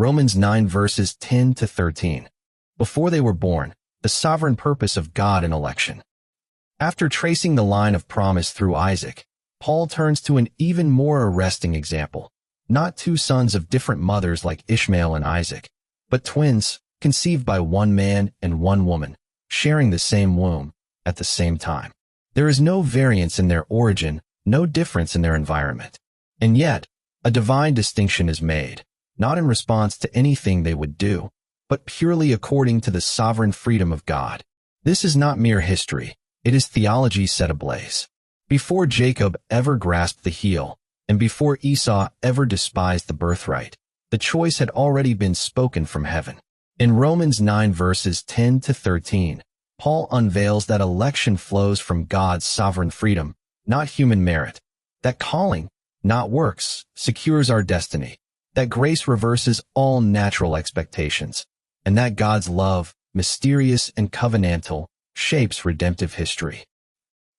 Romans 9 verses 10 to 13. Before they were born, the sovereign purpose of God in election. After tracing the line of promise through Isaac, Paul turns to an even more arresting example. Not two sons of different mothers like Ishmael and Isaac, but twins, conceived by one man and one woman, sharing the same womb at the same time. There is no variance in their origin, no difference in their environment. And yet, a divine distinction is made, not in response to anything they would do, but purely according to the sovereign freedom of God. This is not mere history, it is theology set ablaze. Before Jacob ever grasped the heel, and before Esau ever despised the birthright, the choice had already been spoken from heaven. In Romans 9 verses 10 to 13, Paul unveils that election flows from God's sovereign freedom, not human merit. That calling, not works, secures our destiny. That grace reverses all natural expectations. And that God's love, mysterious and covenantal, shapes redemptive history.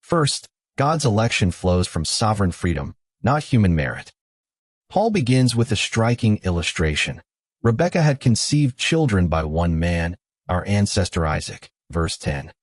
First, God's election flows from sovereign freedom, not human merit. Paul begins with a striking illustration. Rebekah had conceived children by one man, our ancestor Isaac, verse 10.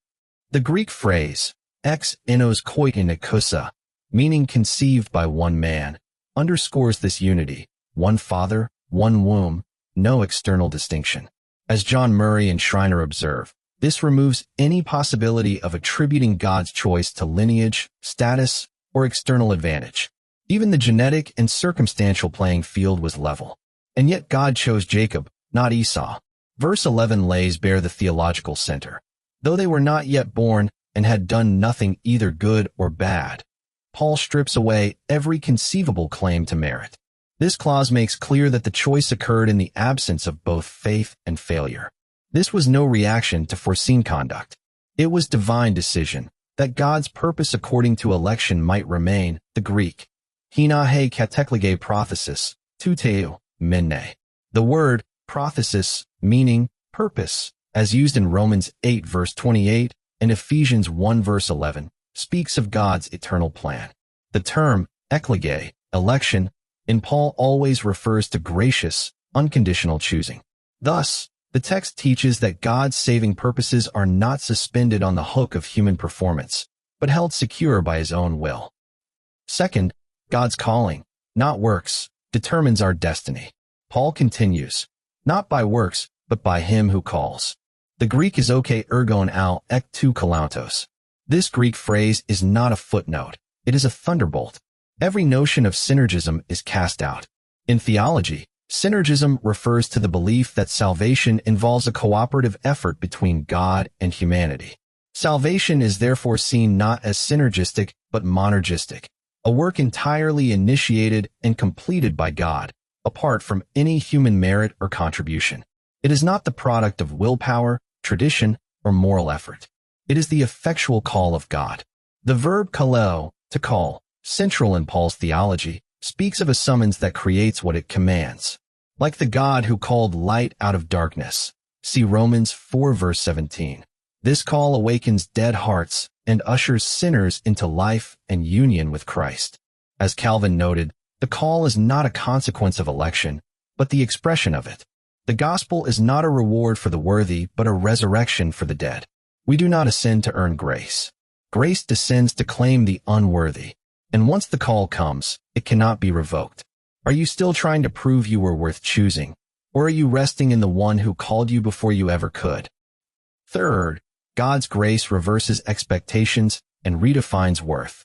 The Greek phrase, ex enos koitinikusa, meaning conceived by one man, underscores this unity, one father, one womb, no external distinction. As John Murray and Schreiner observe, this removes any possibility of attributing God's choice to lineage, status, or external advantage. Even the genetic and circumstantial playing field was level. And yet God chose Jacob, not Esau. Verse 11 lays bare the theological center. Though they were not yet born and had done nothing either good or bad, Paul strips away every conceivable claim to merit. This clause makes clear that the choice occurred in the absence of both faith and failure. This was no reaction to foreseen conduct. It was divine decision, that God's purpose according to election might remain, the Greek. Hinahe kateklige prothesis, tuteu, mene. The word, prothesis, meaning, purpose, as used in Romans 8 verse 28 and Ephesians 1 verse 11, speaks of God's eternal plan. The term, eklige, election, in Paul always refers to gracious, unconditional choosing. Thus, the text teaches that God's saving purposes are not suspended on the hook of human performance, but held secure by his own will. Second, God's calling, not works, determines our destiny. Paul continues, not by works, but by him who calls. The Greek is oke ergon al ek tu kalantos. This Greek phrase is not a footnote, it is a thunderbolt. Every notion of synergism is cast out. In theology, synergism refers to the belief that salvation involves a cooperative effort between God and humanity. Salvation is therefore seen not as synergistic but monergistic, a work entirely initiated and completed by God, apart from any human merit or contribution. It is not the product of willpower, tradition, or moral effort. It is the effectual call of God. The verb kaleo, to call, central in Paul's theology, speaks of a summons that creates what it commands. Like the God who called light out of darkness. See Romans 4 verse 17. This call awakens dead hearts and ushers sinners into life and union with Christ. As Calvin noted, the call is not a consequence of election, but the expression of it. The gospel is not a reward for the worthy, but a resurrection for the dead. We do not ascend to earn grace. Grace descends to claim the unworthy. And once the call comes, it cannot be revoked. Are you still trying to prove you were worth choosing? Or are you resting in the one who called you before you ever could? Third, God's grace reverses expectations and redefines worth.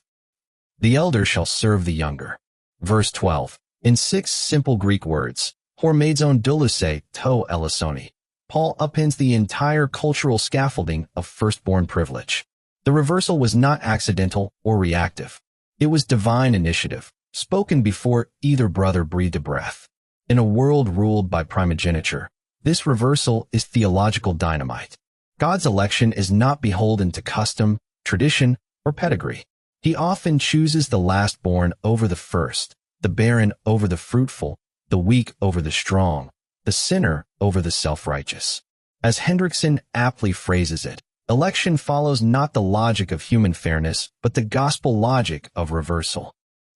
The elder shall serve the younger. Verse 12. In 6 simple Greek words, hormaidzon doulise to elisoni, Paul upends the entire cultural scaffolding of firstborn privilege. The reversal was not accidental or reactive. It was divine initiative, spoken before either brother breathed a breath. In a world ruled by primogeniture, this reversal is theological dynamite. God's election is not beholden to custom, tradition, or pedigree. He often chooses the last-born over the first, the barren over the fruitful, the weak over the strong, the sinner over the self-righteous. As Hendrickson aptly phrases it, election follows not the logic of human fairness, but the gospel logic of reversal.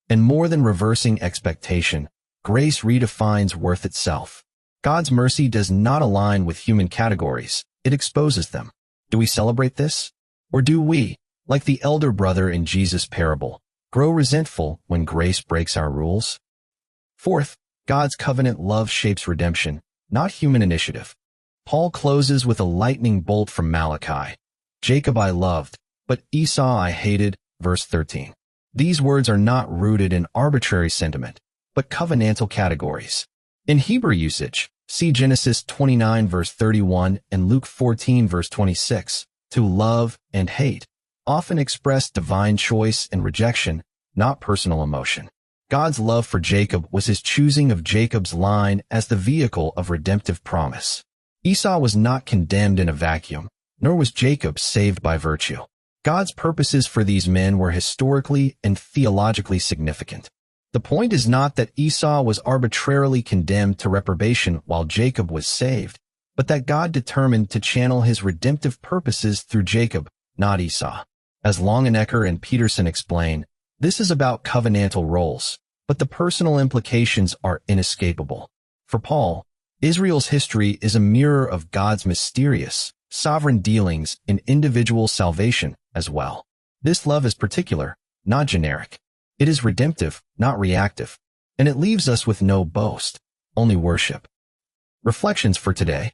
And more than reversing expectation, grace redefines worth itself. God's mercy does not align with human categories. It exposes them. Do we celebrate this? Or do we, like the elder brother in Jesus' parable, grow resentful when grace breaks our rules? Fourth, God's covenant love shapes redemption, not human initiative. Paul closes with a lightning bolt from Malachi. Jacob I loved, but Esau I hated, verse 13. These words are not rooted in arbitrary sentiment, but covenantal categories. In Hebrew usage, see Genesis 29 verse 31 and Luke 14 verse 26, to love and hate, often express divine choice and rejection, not personal emotion. God's love for Jacob was his choosing of Jacob's line as the vehicle of redemptive promise. Esau was not condemned in a vacuum, nor was Jacob saved by virtue. God's purposes for these men were historically and theologically significant. The point is not that Esau was arbitrarily condemned to reprobation while Jacob was saved, but that God determined to channel his redemptive purposes through Jacob, not Esau. As Longenecker and Peterson explain, this is about covenantal roles, but the personal implications are inescapable. For Paul, Israel's history is a mirror of God's mysterious, sovereign dealings in individual salvation as well. This love is particular, not generic. It is redemptive, not reactive, and it leaves us with no boast, only worship. Reflections for today.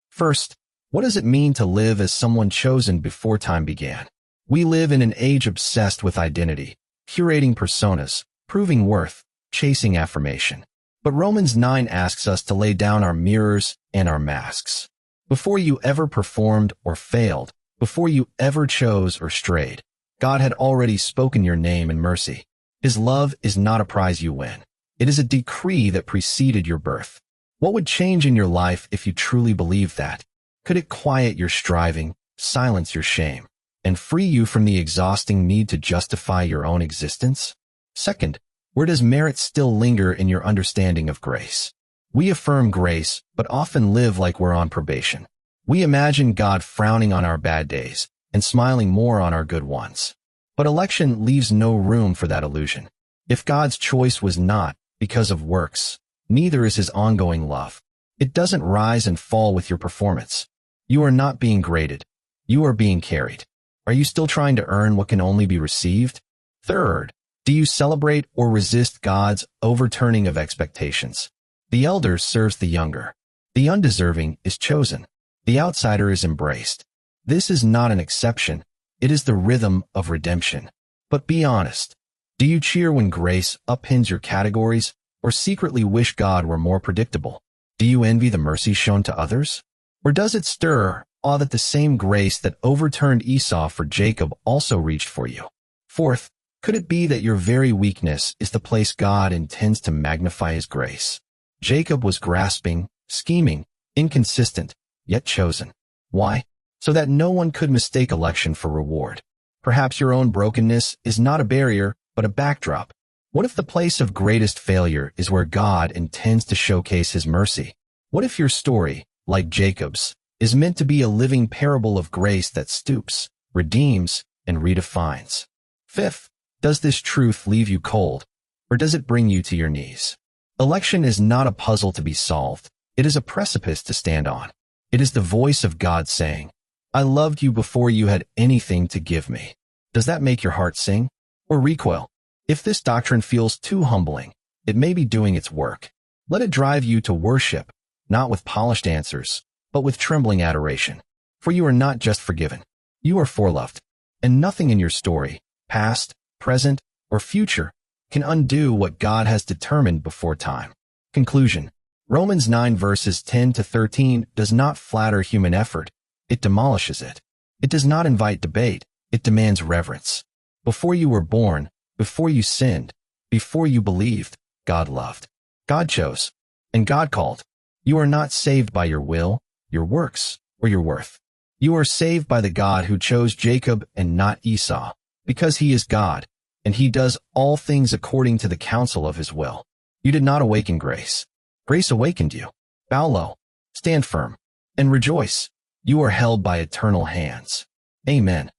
First, what does it mean to live as someone chosen before time began? We live in an age obsessed with identity, curating personas, proving worth, chasing affirmation. But Romans 9 asks us to lay down our mirrors and our masks. Before you ever performed or failed, before you ever chose or strayed, God had already spoken your name in mercy. His love is not a prize you win. It is a decree that preceded your birth. What would change in your life if you truly believed that? Could it quiet your striving, silence your shame, and free you from the exhausting need to justify your own existence? Second, where does merit still linger in your understanding of grace? We affirm grace, but often live like we're on probation. We imagine God frowning on our bad days and smiling more on our good ones. But election leaves no room for that illusion. If God's choice was not because of works, neither is his ongoing love. It doesn't rise and fall with your performance. You are not being graded. You are being carried. Are you still trying to earn what can only be received? Third, do you celebrate or resist God's overturning of expectations? The elder serves the younger. The undeserving is chosen. The outsider is embraced. This is not an exception. It is the rhythm of redemption. But be honest. Do you cheer when grace upends your categories or secretly wish God were more predictable? Do you envy the mercy shown to others? Or does it stir awe that the same grace that overturned Esau for Jacob also reached for you? Fourth, could it be that your very weakness is the place God intends to magnify his grace? Jacob was grasping, scheming, inconsistent, yet chosen. Why? So that no one could mistake election for reward. Perhaps your own brokenness is not a barrier, but a backdrop. What if the place of greatest failure is where God intends to showcase his mercy? What if your story, like Jacob's, is meant to be a living parable of grace that stoops, redeems, and redefines? Fifth, does this truth leave you cold, or does it bring you to your knees? Election is not a puzzle to be solved. It is a precipice to stand on. It is the voice of God saying, I loved you before you had anything to give me. Does that make your heart sing or recoil? If this doctrine feels too humbling, it may be doing its work. Let it drive you to worship, not with polished answers, but with trembling adoration. For you are not just forgiven. You are foreloved, and nothing in your story, past, present, or future, can undo what God has determined before time. Conclusion. Romans 9 verses 10 to 13 does not flatter human effort. It demolishes it. It does not invite debate. It demands reverence. Before you were born, before you sinned, before you believed, God loved. God chose. And God called. You are not saved by your will, your works, or your worth. You are saved by the God who chose Jacob and not Esau, because he is God, and he does all things according to the counsel of his will. You did not awaken grace. Grace awakened you. Bow low, stand firm, and rejoice. You are held by eternal hands. Amen.